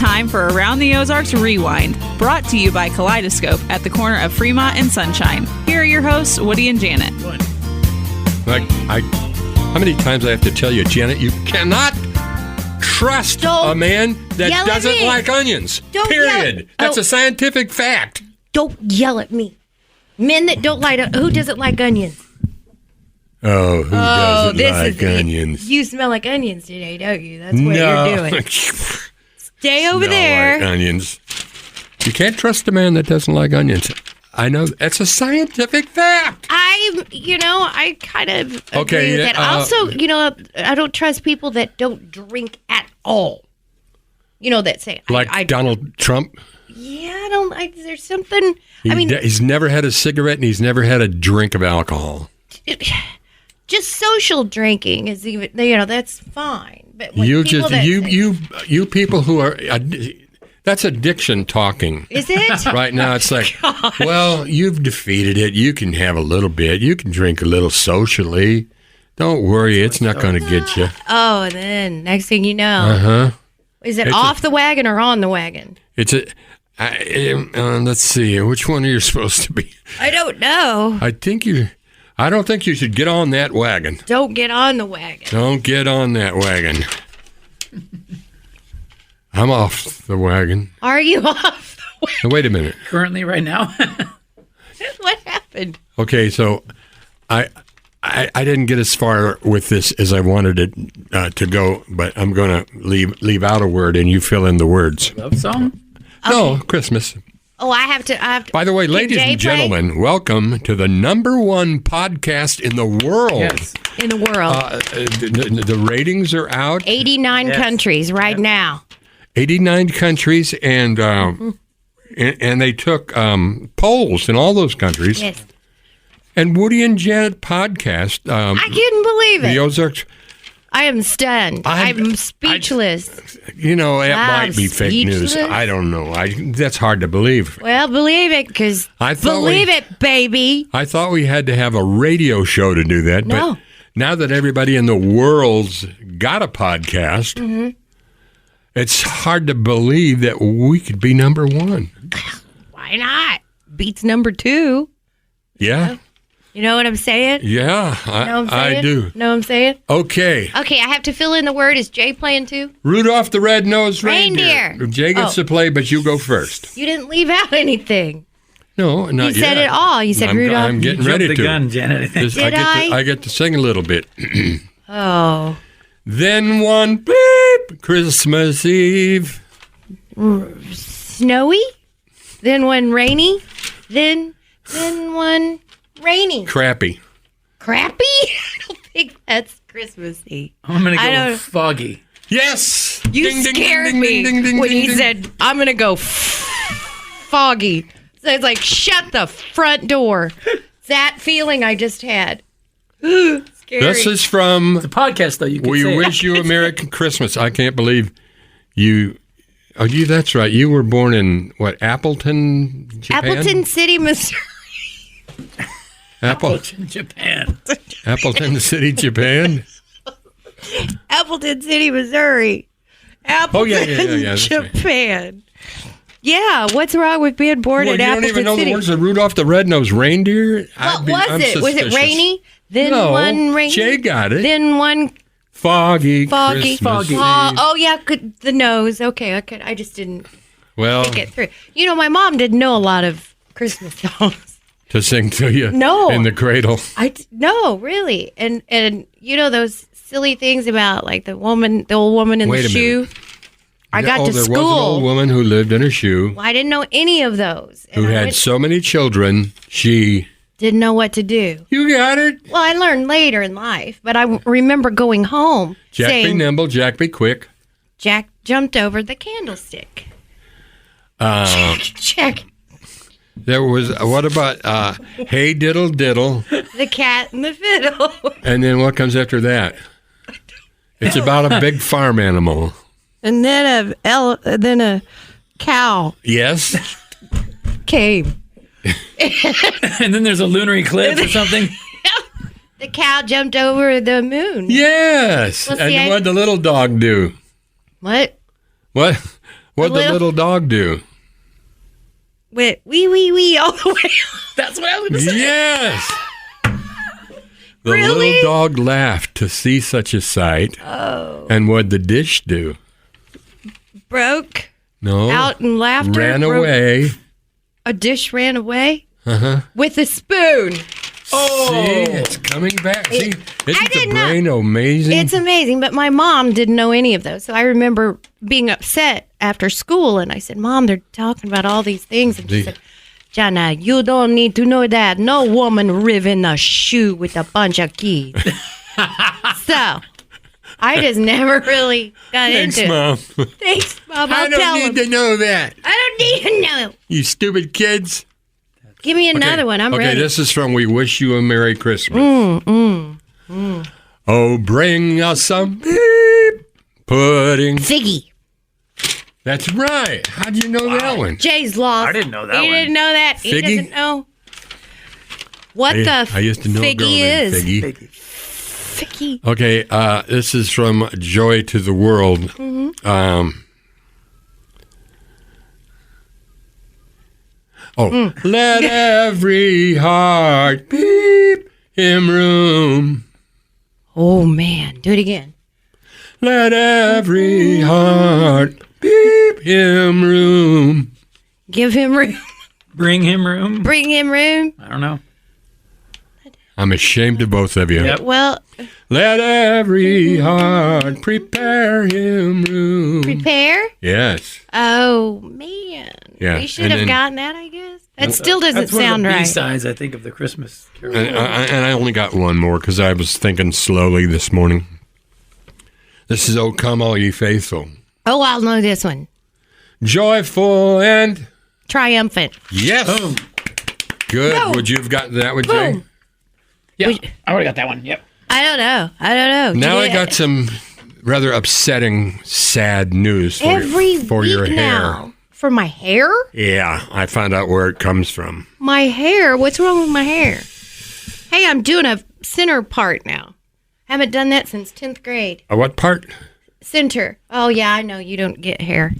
time for Around the Ozarks Rewind, brought to you by Kaleidoscope at the corner of Fremont and Sunshine. Here are your hosts, Woody and Janet. How many times I have to tell you, Janet, you cannot trust a man that doesn't like onions. Period. That's a scientific fact. Don't yell at me. Men that don't like who doesn't like onions? Oh, who doesn't like onions? You smell like onions today, don't you? That's what you're doing. Stay over there. Like onions. You can't trust a man that doesn't like onions. I know that's a scientific fact. I kind of agree with that. Also, I don't trust people that don't drink at all. That say like Donald Trump. Yeah, I don't. There's something. He's never had a cigarette and he's never had a drink of alcohol. Just social drinking is even. That's fine. But when you people who are. That's addiction talking. Is it? Right now it's like, well, you've defeated it. You can have a little bit. You can drink a little socially. Don't worry, it's not going to get you. Oh, and then next thing you know. Is it off the wagon or on the wagon? Let's see, which one are you supposed to be? I don't know. I don't think you should get on that wagon. Don't get on the wagon. Don't get on that wagon. I'm off the wagon. Are you off the wagon? Now, wait a minute. Currently, right now? What happened? Okay, so I didn't get as far with this as I wanted it to go, but I'm going to leave out a word and you fill in the words. Love song? No, Christmas. Oh, I have to. By the way, ladies and gentlemen, welcome to the #1 podcast in the world. Yes. In the world. The ratings are out. 89 countries right now. 89 countries, and they took polls in all those countries. Yes. And Woody and Janet podcast. I couldn't believe it. The Ozarks. I am stunned. I'm speechless. It might be fake news. I don't know. That's hard to believe. Well, believe it, because it, baby. I thought we had to have a radio show to do that. No. But now that everybody in the world's got a podcast, it's hard to believe that we could be #1. Why not? Beats #2. Yeah. You know what I'm saying? Yeah, I do. Know what I'm saying? Okay. Okay, I have to fill in the word. Is Jay playing too? Rudolph the Red-Nosed Reindeer. Reindeer. Jay gets to play, but you go first. You didn't leave out anything. No, not yet. You said it all. You said Rudolph. I'm getting ready to. The gun, Janet, I think. I get to sing a little bit. Oh. Then one beep, Christmas Eve. Snowy. Then one rainy. Then one rainy. Crappy. Crappy? I don't think that's Christmassy. I'm going to go foggy. Yes. You scared me when you said, I'm going to go foggy. So it's like, shut the front door. That feeling I just had. Scary. This is from... It's a podcast, though. You can We Wish You a Merry Christmas. I can't believe you... Oh, that's right. You were born in, Appleton, Japan? Appleton City, Missouri. Appleton, Japan. Appleton City, Japan? Appleton City, Missouri. Appleton, Japan. Yeah, what's wrong with being born in Appleton City? You don't even know the words of Rudolph the Red-Nosed Reindeer? What was it? Was it rainy? Then no, one rainy. Jay got it. Then one foggy. Christmas Eve. Oh yeah, the nose. Okay, I just didn't think it through. My mom didn't know a lot of Christmas songs to sing to you. No, in the cradle. No, really, and those silly things about like the old woman in the shoe. I got to school. There was an old woman who lived in a shoe. Well, I didn't know any of those. Who had so many children, she didn't know what to do. You got it. Well, I learned later in life, but I remember going home saying, Jack be nimble, Jack be quick. Jack jumped over the candlestick. Jack. There was, what about, hey diddle diddle. The cat and the fiddle. And then what comes after that? It's about a big farm animal. And then a cow. Yes. Came. And then there's a lunar eclipse or something. The cow jumped over the moon. Yes. Well, and what did the little dog do? What? What'd the little dog do? Went wee all the way. That's what I was going to say. Yes. The Really? little dog laughed to see such a sight. Oh. And what'd the dish do? Broke No. out in laughter. Ran away. A dish ran away Uh-huh. with a spoon. Oh. See, it's coming back. See, isn't the didn't know. brain amazing? It's amazing, but my mom didn't know any of those. So I remember being upset after school, and I said, Mom, they're talking about all these things. And she said, Jana, you don't need to know that. No woman riven a shoe with a bunch of keys. So I just never really got Thanks, into Mom. it. Thanks, Mom. I I'll tell don't need him. to know that. I don't need to know. You stupid kids. Give me another one. I'm okay, ready. this is from We Wish You a Merry Christmas. Oh, bring us some beep pudding. Figgy. That's right. How'd you know that one? Jay's lost. I didn't know that He one. didn't know that. He Figgy? doesn't know what I used to know a girl figgy named is. Figgy. Figgy. Okay, this is from Joy to the World. Let every heart beep him room. Oh, man. Do it again. Let every heart beep him room. Give him room. Bring him room. Bring him room. I don't know. I'm ashamed of both of you. Yep. Well, Let every heart prepare him room. prepare. Yes. Oh, man. Yeah, We should and have then- gotten that, I guess. That still doesn't That's one sound of the right. B-sides, I think, of the Christmas Carol. And I only got one more because I was thinking slowly this morning. This is O Come All Ye Faithful. Oh, I'll know this one. Joyful and... Triumphant. Yes. Boom. Good. Boom. Would you have gotten that one, Jay? Boom. Yeah, I would have got that one. Yep. I don't know. Now I Yeah. got some rather upsetting, sad news for, Every for week your hair. now. For my hair? Yeah, I found out where it comes from. My hair? What's wrong with my hair? Hey, I'm doing a center part now. Haven't done that since 10th grade. What part? Center. Oh, yeah, I know. You don't get hair.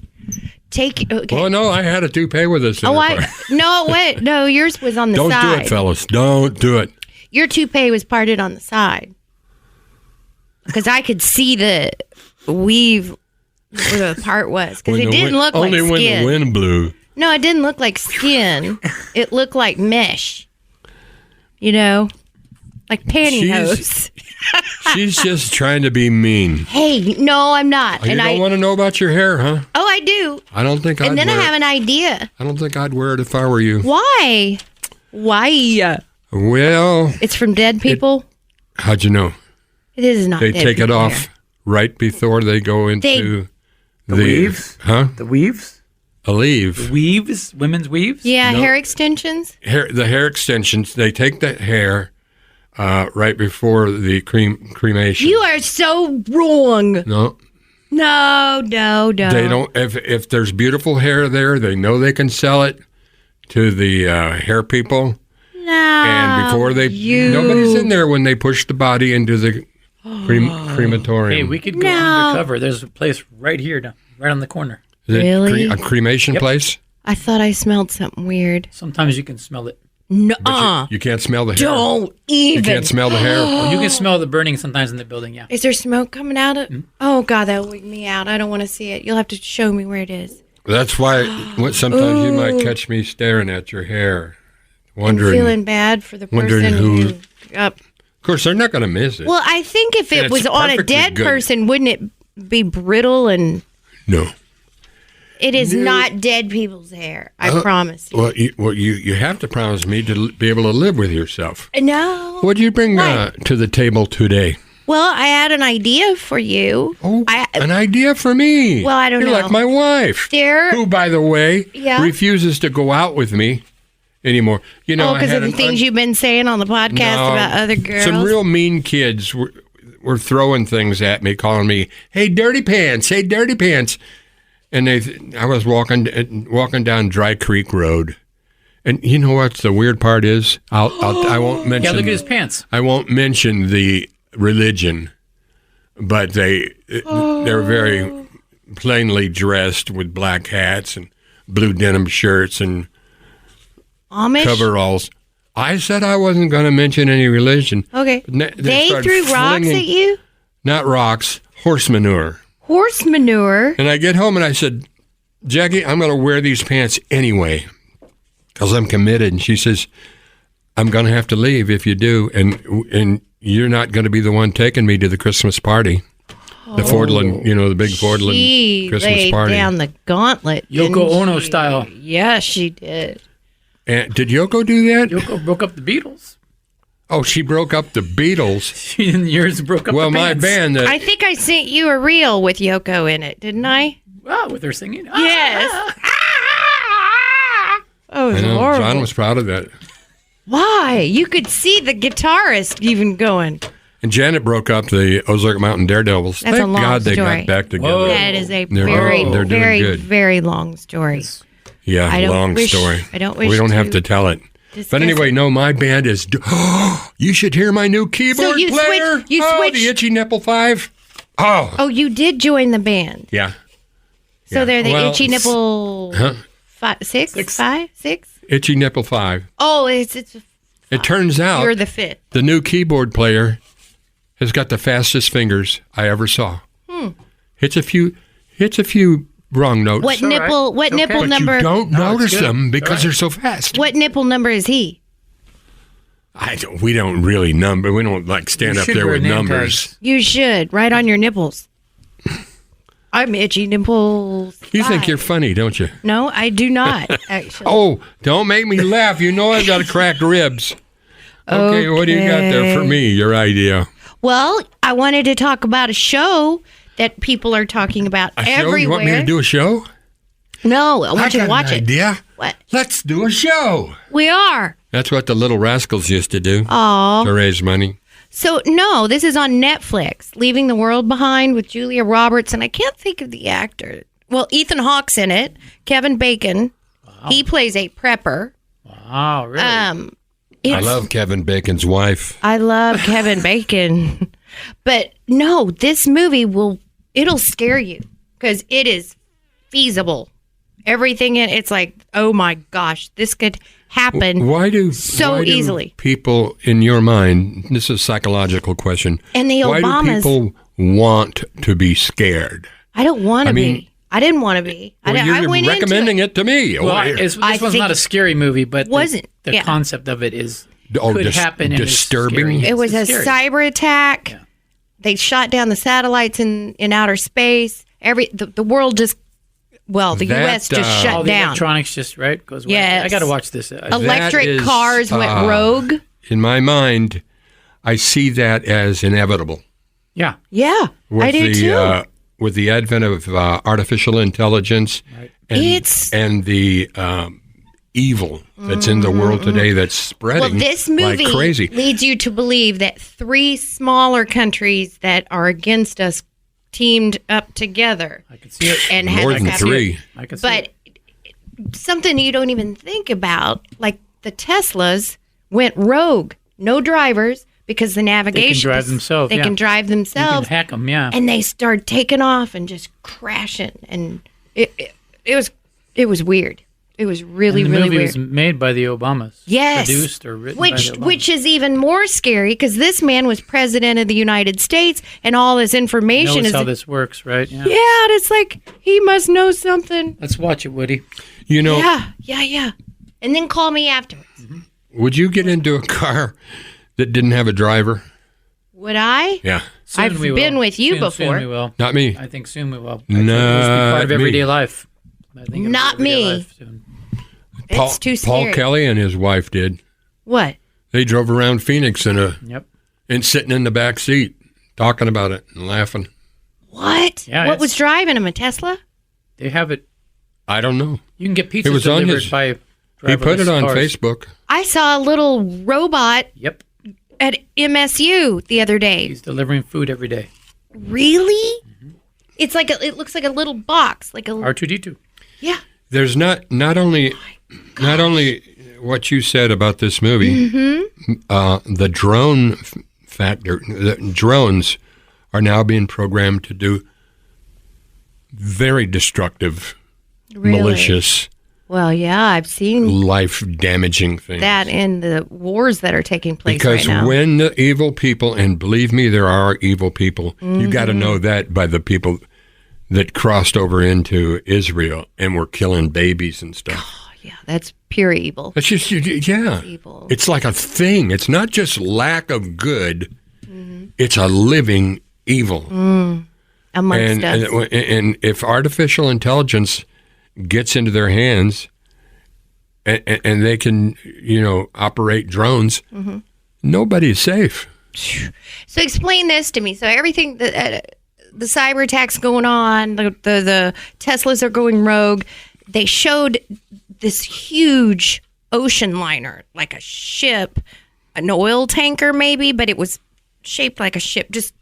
Okay. Well, no, I had a toupee with a center part. No, wait. No, yours was on the Don't side. do it, fellas. Don't do it. Your toupee was parted on the side. Because I could see the weave where the part was. Because When it the didn't wind- look like only when skin. the wind blew. No, it didn't look like skin. It looked like mesh. You know? Like pantyhose. She's just trying to be mean. Hey, no, I'm not. You don't want to know about your hair, huh? Oh, I do. I don't think I'd And then I wear have an idea. I don't think I'd wear it if I were you. Why? Why? Well, It's from dead people? how'd you know? It is not They dead take it people off hair. right before they go into The weaves? Huh? The weaves? A leave. Weaves? Women's weaves? Yeah, No. hair extensions. The hair extensions, they take that hair right before the cremation. You are so wrong. No, No. they don't. If there's beautiful hair there, they know they can sell it to the hair people. No. And before nobody's in there when they push the body into the crematorium. Hey, we could go No. undercover. There's a place right here, right on the corner. Is it Really? a cremation Yep. place? I thought I smelled something weird. Sometimes you can smell it. No. But you can't smell the hair. Don't You even. can't smell the hair. You can smell the burning sometimes in the building, yeah. Is there smoke coming out of? Oh God, that would wig me out. I don't want to see it. You'll have to show me where it is. That's why sometimes you might catch me staring at your hair, wondering. Feeling bad for the wondering person who- who. Yep. Of course, they're not going to miss it. Well, I think if And it it's was on a perfectly dead good. person, wouldn't it be brittle? And No. it is not dead people's hair. I promise you. Well, you have to promise me to be able to live with yourself. No. What did you bring What? to the table today? Well, I had an idea for you. Oh, an idea for me. Well, I don't You're know. like my wife, There. who, by the way, Yeah. refuses to go out with me anymore. You know, Oh, I because had of the an things you've been saying on the podcast No, about other girls. Some real mean kids were throwing things at me, calling me, "Hey, dirty pants! Hey, dirty pants!" And I was walking down Dry Creek Road, and you know what the weird part is? I won't mention. Yeah, look at his pants. I won't mention the religion, but they're very plainly dressed with black hats and blue denim shirts and Amish? coveralls. I said I wasn't going to mention any religion. Okay. They started threw rocks flinging- at you? Not rocks, horse manure. Horse manure? And I get home and I said, Jackie, I'm going to wear these pants anyway because I'm committed. And she says, I'm going to have to leave if you do. And you're not going to be the one taking me to the Christmas party. The Fordland, the big Fordland She Christmas laid party. down the gauntlet. Yoko didn't Ono she? style. Yeah, she did. And did Yoko do that? Yoko broke up the Beatles. Oh, she broke up the Beatles. She and yours broke up Well, the my bands. band. I think I sent you a reel with Yoko in it, didn't I? Wow, with her singing. Yes. Oh, it was I know, horrible. John was proud of that. Why? You could see the guitarist even going. And Janet broke up the Ozark Mountain Daredevils. That's a Thank long God they story. got back together. Whoa. That is a They're very, doing very, good. very long story. Yeah, I don't long wish- story. I don't wish We don't have to to tell it. discuss But anyway, it. no, my band is. You should hear my new keyboard you player. switched- you oh, switched- the Itchy Nipple Five. Oh, Oh, you did join the band. yeah. So Yeah. they're the Well, Itchy Nipple Huh? Six? Itchy Nipple Five. Oh, it's It turns out you're the fifth. the new keyboard player has got the fastest fingers I ever saw. Hits a few wrong notes. What all right. nipple? What It's okay. nipple but number? you don't No, it's notice good. them because All right. they're so fast. What nipple number is he? We don't really number. We don't like stand You up should there wear with name numbers. tags. You should right on your nipples. I'm Itchy Nipples. You think Five. you're funny, don't you? No, I do not actually. Oh, don't make me laugh. You know I've got cracked ribs. Okay, what do you got there for me? Your idea. Well, I wanted to talk about a show that people are talking about A show? everywhere. You want me to do a show? No, I want you got to watch an it. idea. What? Let's do a show. We are. That's what the Little Rascals used to do Oh. to raise money. So, no, this is on Netflix. Leaving the World Behind with Julia Roberts, and I can't think of the actor. Well, Ethan Hawke's in it. Kevin Bacon. He plays a prepper. Wow, really? I It's- love Kevin Bacon's wife. I love Kevin Bacon. But no, this movie it'll scare you because it is feasible. Everything in it's like, oh my gosh, this could happen. Why do easily. people in your mind? This is a psychological question. And the why Obamas- do people want to be scared? I don't want to mean- be. I didn't want to be. Well, I you're went recommending into it to me. well, Oh, this I one's think not a scary movie, but wasn't, the yeah. concept of it is Oh, could happen. And it's disturbing? scary. It was a It's scary. cyber attack. They shot down the satellites in outer space. The world just, the That, U.S. just uh, All shut the down. electronics just goes. Away. Yes. I got to watch this. Electric is, cars went rogue. In my mind, I see that as inevitable. Yeah. Yeah, I do too. With the advent of artificial intelligence and the evil that's in the world today that's spreading Well, this movie like crazy. leads you to believe that 3 smaller countries that are against us teamed up together I can see it. and More had than 3. I can see But it. something you don't even think about, like the Teslas went rogue, no drivers because the navigation drive themselves, They yeah. can drive You can themselves, hack them, yeah. and they start taking off and just crashing, and it was weird. It was really And the really movie weird. was made by the Obamas. Yes. Produced or written by the Obamas. Which is even more scary because this man was president of the United States and all this information knows is how this works, right? Yeah. yeah, and it's like he must know something. Let's watch it, Woody. You know, Yeah. And then call me afterwards. would you get into a car that didn't have a driver? Would I? Yeah. Soon I've we will. been with you Soon before. we will. Not me. I think soon we will. Not It'll be part of me. everyday life. I think it'll be Not everyday me. life soon. It's too scary. Paul Kelly and his wife did. What? They drove around Phoenix Yep. and sitting in the back seat talking about it and laughing. What? Yeah, what it's- was driving him? A Tesla? They have it. I don't know. You can get pizza was on delivered his- by He put it driverless on cars. Facebook. I saw a little robot Yep. at MSU the other day. He's delivering food every day. Really? It's like it looks like a little box, like a R2D2. yeah. There's not only what you said about this movie, the drone factor. The drones are now being programmed to do very destructive, Really? malicious, Well, yeah, I've seen life-damaging things. that in the wars that are taking place Because right now. when the evil people, and believe me, there are evil people, you got to know that by the people that crossed over into Israel and were killing babies and stuff. Yeah, that's pure evil. It's just, yeah. Evil. It's like a thing. It's not just lack of good. It's a living evil. Amongst us. And if artificial intelligence gets into their hands and they can, operate drones, nobody's safe. So explain this to me. So everything, the cyber attacks going on, the Teslas are going rogue. They showed this huge ocean liner, like a ship, an oil tanker maybe, but it was shaped like a ship, just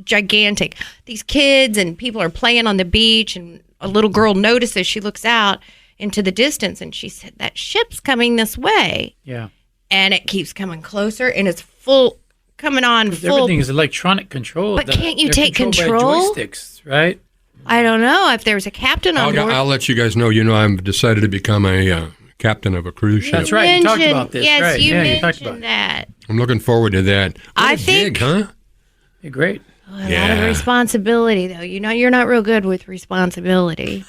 gigantic. These kids and people are playing on the beach, and a little girl notices, she looks out into the distance, and she said, that ship's coming this way. Yeah. And it keeps coming closer, and it's coming on full. Everything is electronic control. But can't you they're take controlled by control? joysticks, right? I don't know if there was a captain on board. I'll let you guys know. I've decided to become a captain of a cruise ship. That's right. You talked Mentioned- about this. Yes, right. you yeah, you talked mentioned about it. that. I'm looking forward to that. What I a think- gig, huh? Yeah, great. A lot of Yeah. responsibility, though. You're not real good with responsibility.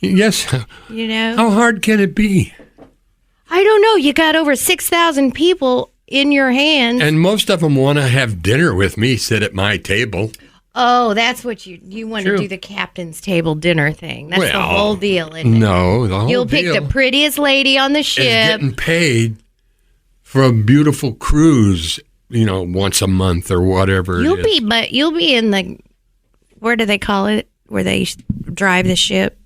Yes. How hard can it be? I don't know. You got over 6,000 people in your hands. And most of them want to have dinner with me, sit at my table. Oh, that's what you want to True. do, the captain's table dinner thing. That's the Well, whole deal, isn't it? No, the whole You'll pick deal the prettiest lady on the is ship. getting paid for a beautiful cruise, once a month or whatever it is. You'll be in the, where do they call it? Where they drive the ship?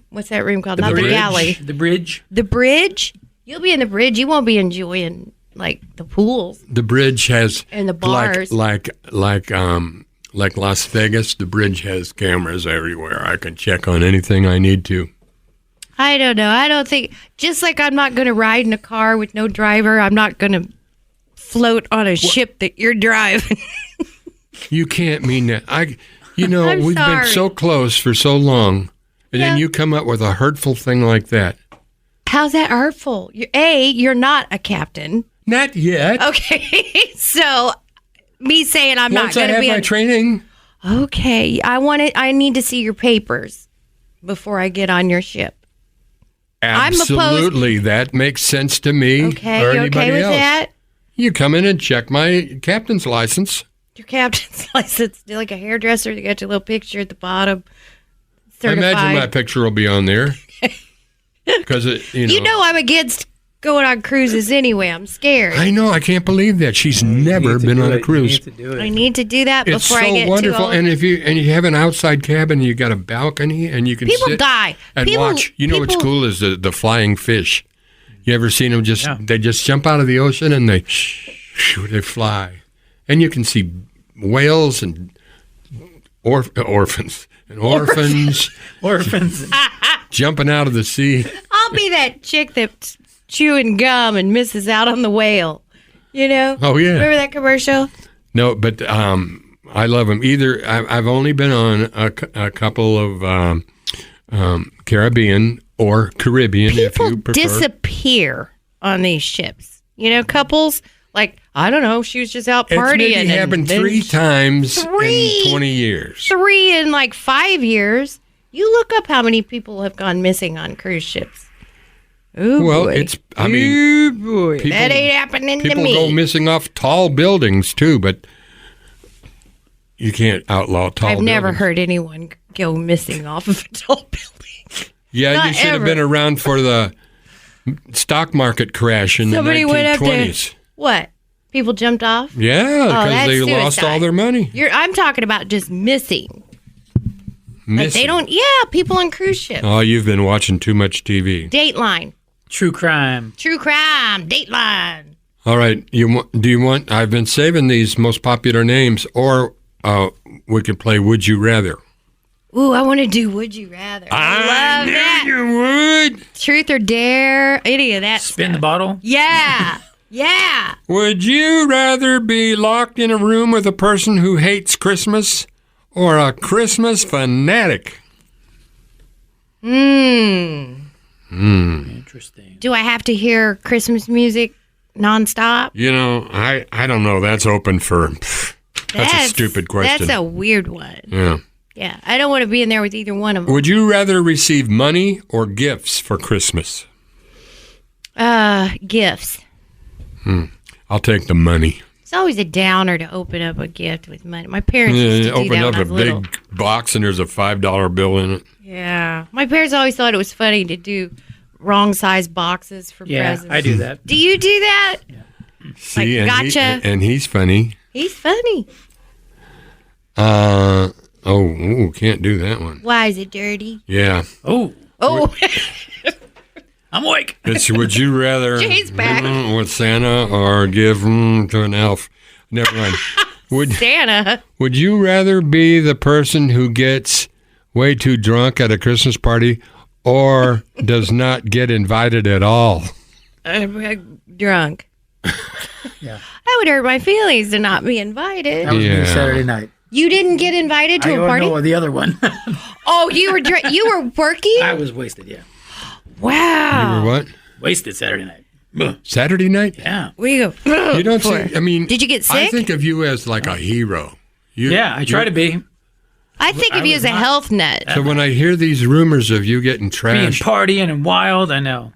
What's that room called? The Not the bridge. galley. The bridge. The bridge? You'll be in the bridge. You won't be enjoying like the pools The bridge has and the bars. like Las Vegas. The bridge has cameras everywhere. I can check on anything I need to. I don't know. I don't think, just like I'm not going to ride in a car with no driver, I'm not going to float on a ship that you're driving. You can't mean that. I'm we've been sorry. so close for so long, and then Yeah. you come up with a hurtful thing like that. How's that hurtful? You're not a captain. Not yet. Okay. So me saying I'm Once not I going to have be my training, Okay. I need to see your papers before I get on your ship. I'm opposed- absolutely, that makes sense to me. Okay. or You anybody okay with else. that? You come in and check my captain's license. Your captain's license, like a hairdresser, you got your little picture at the bottom. I Certified. imagine my picture will be on there. Because I'm against going on cruises anyway. I'm scared. I know. I can't believe that she's never been on a cruise. You need to do I it. need to do that It's before I so get wonderful, too old. and if you have an outside cabin, you got a balcony, and you can People sit die. and People- watch. What's people- cool is the flying fish. You ever seen them? Yeah. They just jump out of the ocean and they fly, and you can see whales and orphans Orphans. jumping out of the sea. I'll be that chick that's chewing gum and misses out on the whale. Oh yeah. Remember that commercial? No, but I love them. Either I've only been on a couple of Caribbean or Caribbean, if People you prefer. disappear on these ships. Couples, like, I don't know, she was just out It's partying. maybe and happened then 3 times Three? in 20 years. 3 in like 5 years. You look up how many people have gone missing on cruise ships. Ooh, Well, boy. Ooh, boy. people- That ain't happening to People me. go missing off tall buildings too, but you can't outlaw tall I've buildings. never heard anyone go missing off of a tall building. Yeah, not you should have ever. been around for the stock market crash in Somebody the went up 1920s. to what? People jumped off? Yeah, because that's they lost suicide. all their money. I'm talking about just missing. Like Missing. they don't. Yeah, people on cruise ships. Oh, you've been watching too much TV. Dateline, True crime. true crime, Dateline. All right, do you want? I've been saving these most popular names, or we could play Would You Rather. Ooh, I want to do Would You Rather. I love knew that. you would. Truth or Dare, any of that. Spin the bottle. Yeah, yeah. Would you rather be locked in a room with a person who hates Christmas, or a Christmas fanatic? Interesting. Do I have to hear Christmas music nonstop? You know, I don't know. That's open for... That's a stupid question. That's a weird one. Yeah. Yeah, I don't want to be in there with either one of them. Would you rather receive money or gifts for Christmas? Gifts. I'll take the money. It's always a downer to open up a gift with money. My parents used to do Open that up when I a was little. big box and there's a $5 bill in it. Yeah. My parents always thought it was funny to do wrong size boxes for Yeah, presents. I do that. Do you do that? See, Like, and gotcha. and he's funny. He's funny. Can't do that one. Why is it dirty? Yeah. Oh, Oh, I'm awake. It's would you rather Jay's back. with Santa or give to an elf? Never mind. Santa. Would you rather be the person who gets way too drunk at a Christmas party or does not get invited at all? Drunk. Yeah. That would hurt my feelings to not be invited. That was me Yeah. Saturday night. You didn't get invited to I a don't party? know the other one. Oh, you were you were working? I was wasted, yeah. Wow. You were what? Wasted Saturday night. Ugh. Saturday night? Yeah. Where you go? You don't see, I mean, Did you get I sick? think of you as like a hero. Yeah, I try to be. I think of you as a health nut. So when I hear these rumors of you getting Being trashed, partying and wild, I know.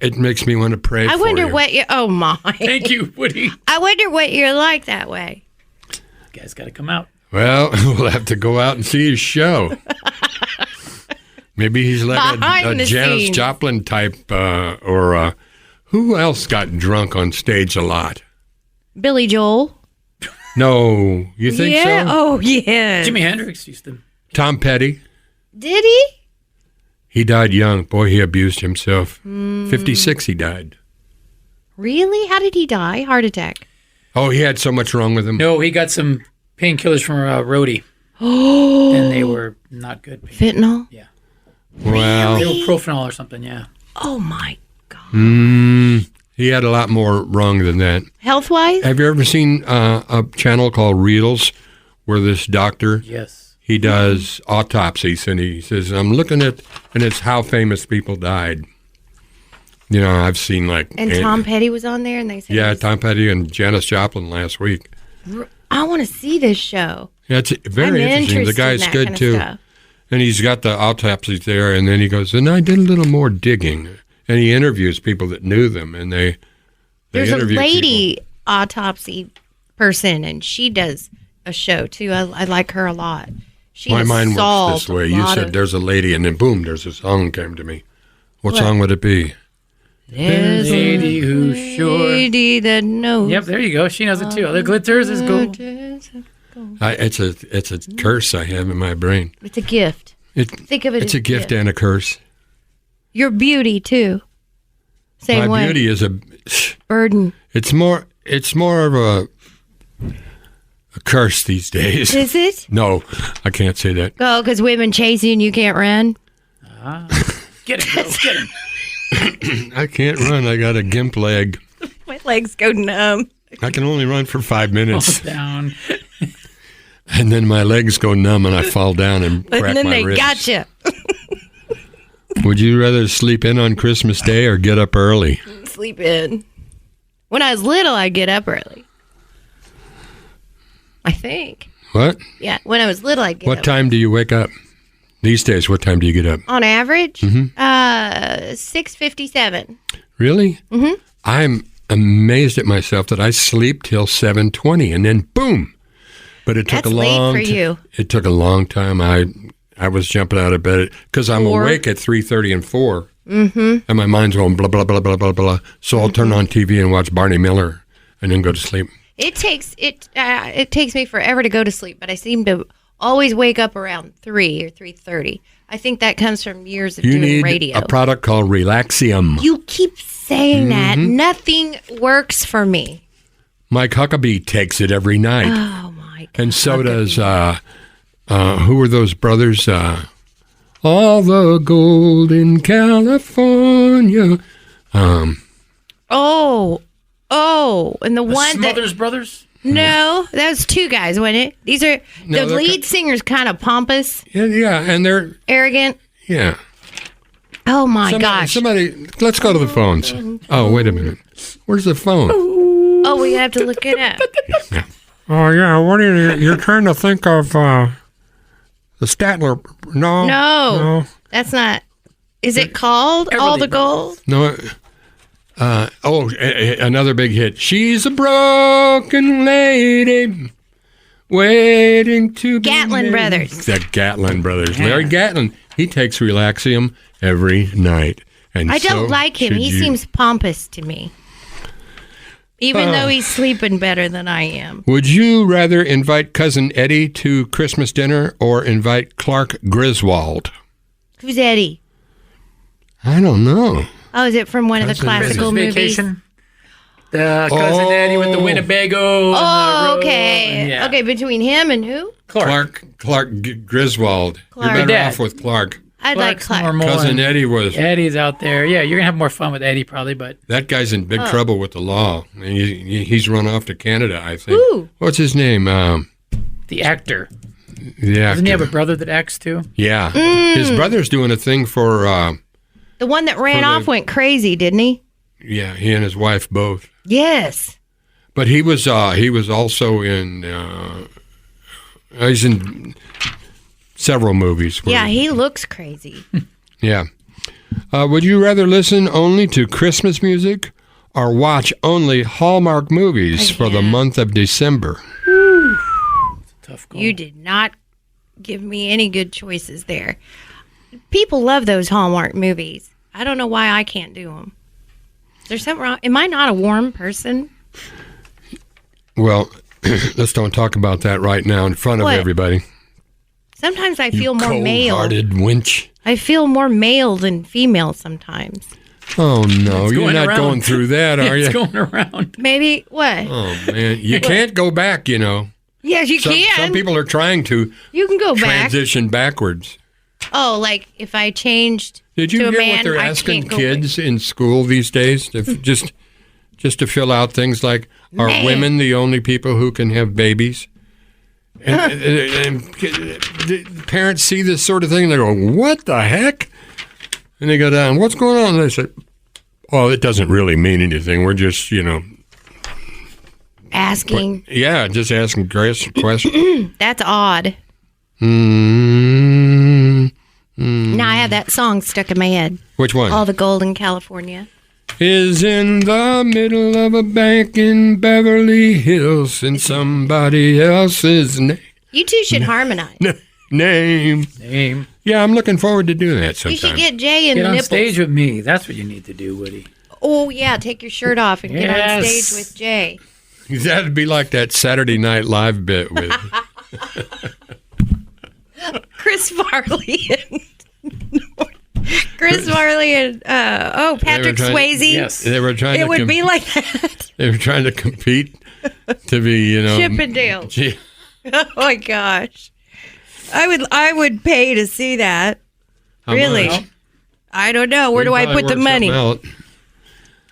it makes me want to pray I for wonder you. what you. Oh my! Thank you, Woody. I wonder what you're like that way. You guys got to come out. Well, we'll have to go out and see his show. Maybe he's like Behind a the Janis scenes. Joplin type, or who else got drunk on stage a lot? Billy Joel. No, you think Yeah. so? Oh yeah. Jimi Hendrix used to. Tom Petty. Did he? He died young. Boy, he abused himself. 56 he died. Really? How did he die? Heart attack. Oh, he had so much wrong with him. No, he got some painkillers from Rhodey. And they were not good. Fentanyl. Yeah. Well, They were Propanol or something, yeah. Oh my God. he had a lot more wrong than that. Health wise. Have you ever seen a channel called Reels where this doctor, Yes. he does autopsies and he says, I'm looking at, and it's how famous people died. You know, I've seen like... And Tom Petty was on there, and they said, Yeah, Tom Petty and Janis Joplin last week. I want to see this show. Yeah, it's very I'm interesting. The interested in guy's that good kind of too. stuff. And he's got the autopsies there, and then he goes, and I did a little more digging. And he interviews people that knew them, and they There's a interview lady people. autopsy person, and she does a show too. I like her a lot. She My has mind works solved this way. a You lot said of- there's a lady, and then boom, there's a song came to me. What song would it be? There's a Lady who's sure. lady that knows. Yep, there you go. She knows it too. The glitters is gold. It's a curse I have in my brain. It's a gift. Think of it It's as a gift and a curse. Your beauty too. Same My way. beauty is a. Burden. It's more of a curse these days. Is it? No, I can't say that. Oh, because women chase you and you can't run. Get him, girls, get him. I can't run. I got a gimp leg. My legs go numb. I can only run for 5 minutes, Down. and then my legs go numb, and I fall down and crack And then my they wrists. got you. Would you rather sleep in on Christmas Day or get up early? Sleep in. When I was little, I'd get up early. I think. What? Yeah, when I was little, I'd get What up. time do you wake up? These days, what time do you get up? On average, Mm-hmm. 6:57. Really? Mm-hmm. I'm amazed at myself that I sleep till 7:20, and then boom. But it took That's a late long. for you. It took a long time. I was jumping out of bed because I'm 4. awake at 3:30 and 4, and my mind's going blah blah blah blah blah blah. So I'll turn on TV and watch Barney Miller, and then go to sleep. It takes me forever to go to sleep, but I seem to always wake up around 3 or 3:30. I think that comes from years of You doing need radio. a product called Relaxium. You keep saying that. Mm-hmm. Nothing works for me. Mike Huckabee takes it every night, Oh my God. and so does who were those brothers? All the gold in California. Oh, and the one that Smothers Brothers? No, that was two guys, wasn't it? These are No, the they're lead singer's kind of pompous, Yeah, and they're arrogant. yeah. Oh my gosh! Somebody, let's go to the phones. Oh, wait a minute. Where's the phone? Oh, we have to look it up. Oh yeah. What are you're trying to think of? The Statler? No, that's not. Is it called All the Gold? No. Another big hit. She's a broken lady waiting to be Gatlin made. Brothers. The Gatlin Brothers. Larry Gatlin. He takes Relaxium every night. And I don't like him. He seems pompous to me. Even though he's sleeping better than I am. Would you rather invite Cousin Eddie to Christmas dinner or invite Clark Griswold? Who's Eddie? I don't know. Oh, is it from one of the Cousin classical Christmas movies? Vacation. The cousin Eddie with the Winnebago. Oh, and the road. okay. Yeah. Okay, between him and who? Clark Griswold. Clark. You're better Dad. off with Clark. I'd like Clark's Clark. more Cousin Eddie was. Eddie's out there. Yeah, you're gonna have more fun with Eddie probably, but That guy's in big trouble with the law. And he's run off to Canada, I think. Ooh. What's his name? the actor. Yeah. Doesn't he have a brother that acts too? Yeah. His brother's doing a thing for, The one that ran For the- off went crazy, didn't he? yeah, he and his wife both. Yes. But he was also in, he's in several movies. Yeah, he looks crazy. Yeah. Would you rather listen only to Christmas music or watch only Hallmark movies for the month of December? Tough goal. You did not give me any good choices there. People love those Hallmark movies. I don't know why I can't do them. Is there something wrong? Am I not a warm person? Well, let's don't talk about that right now in front of What? everybody. Sometimes I feel more male. Cold-hearted winch. I feel more male than female sometimes. Oh, no. It's You're going not around. going through that, are It's you? going around. Maybe what? Oh, man. You can't go back, you know. Yes, you Some can. people are trying to You can go back. transition backwards. Oh, like if I changed Did you to a hear man, what they're I asking can't go kids in school these days? To just to fill out things like, are Man. women the only people who can have babies? And the parents see this sort of thing, and they go, what the heck? And they go down, what's going on? And they say, well, it doesn't really mean anything. We're just, asking. yeah, just asking questions. That's odd. Mm, Now I have that song stuck in my head. which one? All the Gold in California. Is in the middle of a bank in Beverly Hills in somebody else's You two should harmonize. name. Name. Yeah, I'm looking forward to doing that You sometime. should get Jay in Get the on nipples. stage with me. That's what you need to do, Woody. Oh yeah, take your shirt off and get on Yes. stage with Jay. That'd be like that Saturday Night Live bit with. Chris Farley and Chris Farley and Patrick trying- Swayze. Yes. They were trying It to. would be like that. They were trying to compete to be, Chippendale. Gee, Oh my gosh. I would pay to see that. how Really? much? I don't know. Where We do I probably put the work money? something out.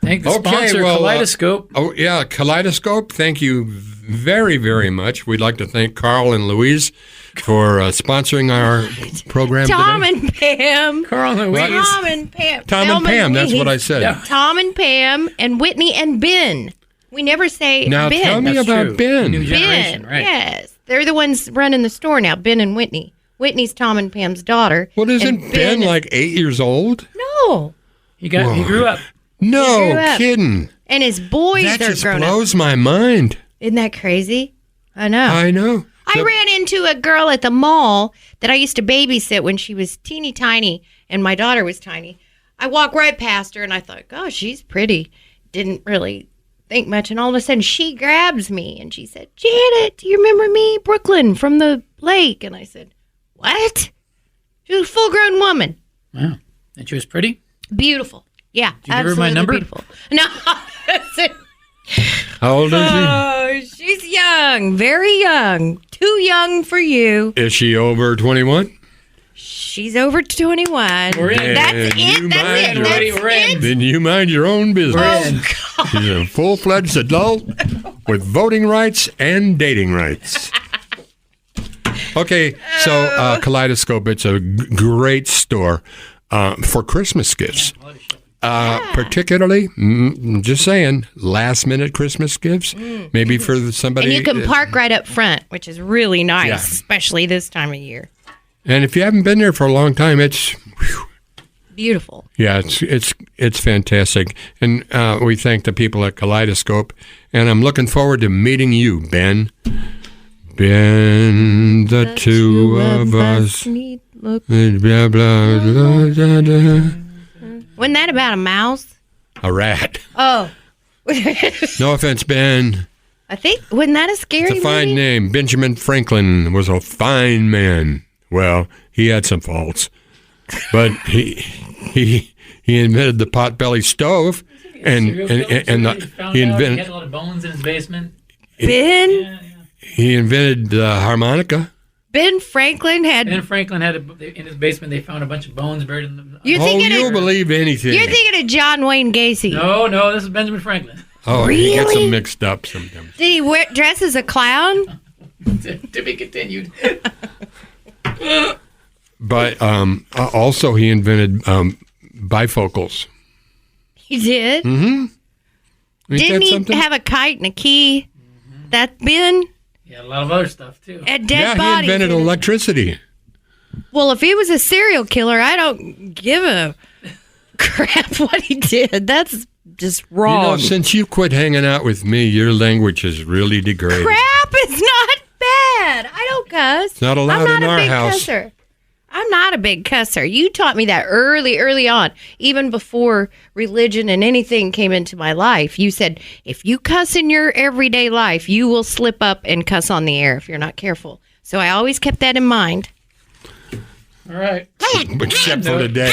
Thank the Okay, sponsor, well, Kaleidoscope. Oh, yeah, Kaleidoscope. Thank you very, very much. We'd like to thank Carl and Louise for sponsoring our program Tom today. and Pam. Carl and Louise. Tom and Pam. Tom and Thelma Pam, that's what I Louise. said. Yeah. Tom and Pam and Whitney and Ben. We never say Now Ben. tell me That's about true. Ben. New generation, Ben. right? Yes. They're the ones running the store now, Ben and Whitney. Whitney's Tom and Pam's daughter. What isn't and Ben like 8 years old? No. He grew up. No He grew up. kidding. And his boys That are just grown up. blows my mind. Isn't that crazy? I know. I know. I ran into a girl at the mall that I used to babysit when she was teeny tiny and my daughter was tiny. I walked right past her and I thought, gosh, she's pretty. Didn't really think much. And all of a sudden she grabs me and she said, Janet, do you remember me? Brooklyn from the lake. And I said, what? She was a full grown woman. Wow. And she was pretty? Beautiful. Yeah. Did you give her my absolutely number? Beautiful. No. How old is Oh, she's young. Very young. Too young for you. she? Is she over 21? She's over 21. We're in. That's And it. you That's mind it. your- Already That's we're in. it. Then you mind your own business. We're in. She's a full-fledged adult. with voting rights and dating rights. Okay, so Kaleidoscope, it's a great store for Christmas gifts. Particularly, just saying, last-minute Christmas gifts, maybe for somebody. And you can park right up front, which is really nice, Yeah. especially this time of year. And if you haven't been there for a long time, it's Beautiful. yeah, it's fantastic. And we thank the people at Kaleidoscope, and I'm looking forward to meeting you, Ben. Ben, the two of us. Need look. Blah, blah, blah, blah, blah. Wasn't that about a mouse? A rat. Oh. No offense, Ben. I think, wasn't that a scary It's a fine movie? name. Benjamin Franklin was a fine man. Well, he had some faults, but he invented the potbelly stove, and Serial killer? he He had invented a lot of bones in his basement. Ben? Yeah. he invented the harmonica. Ben Franklin had. Ben Franklin had in his basement. They found a bunch of bones buried in the. You're Oh, thinking you'll of, believe anything. you're thinking of John Wayne Gacy. No, this is Benjamin Franklin. Oh, he gets Really? them mixed up sometimes. Did he dress as a clown? To be continued. But also he invented bifocals. He did. Ain't Didn't that he something? have a kite and a key? That Ben? Yeah, a lot of other stuff too. A dead Yeah, body. he invented electricity. Well, if he was a serial killer, I don't give a crap what he did. That's just You wrong. know, since you quit hanging out with me, your language has really degraded. Crap is not bad. I don't cuss. It's not allowed I'm not in a our big house. Cusser. I'm not a big cusser. You taught me that early on, even before religion and anything came into my life. You said, if you cuss in your everyday life, you will slip up and cuss on the air if you're not careful. So I always kept that in mind. All right. Except for today.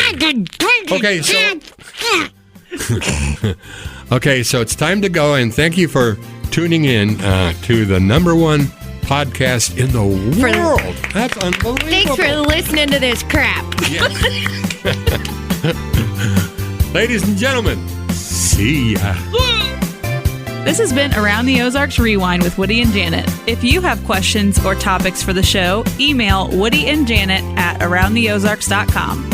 Okay, so it's time to go, and thank you for tuning in to the #1 podcast in the world. That's unbelievable. Thanks for listening to this crap. Yes. Ladies and gentlemen, see ya. This has been Around the Ozarks Rewind with Woody and Janet. If you have questions or topics for the show, email Woody and Janet at aroundtheozarks.com.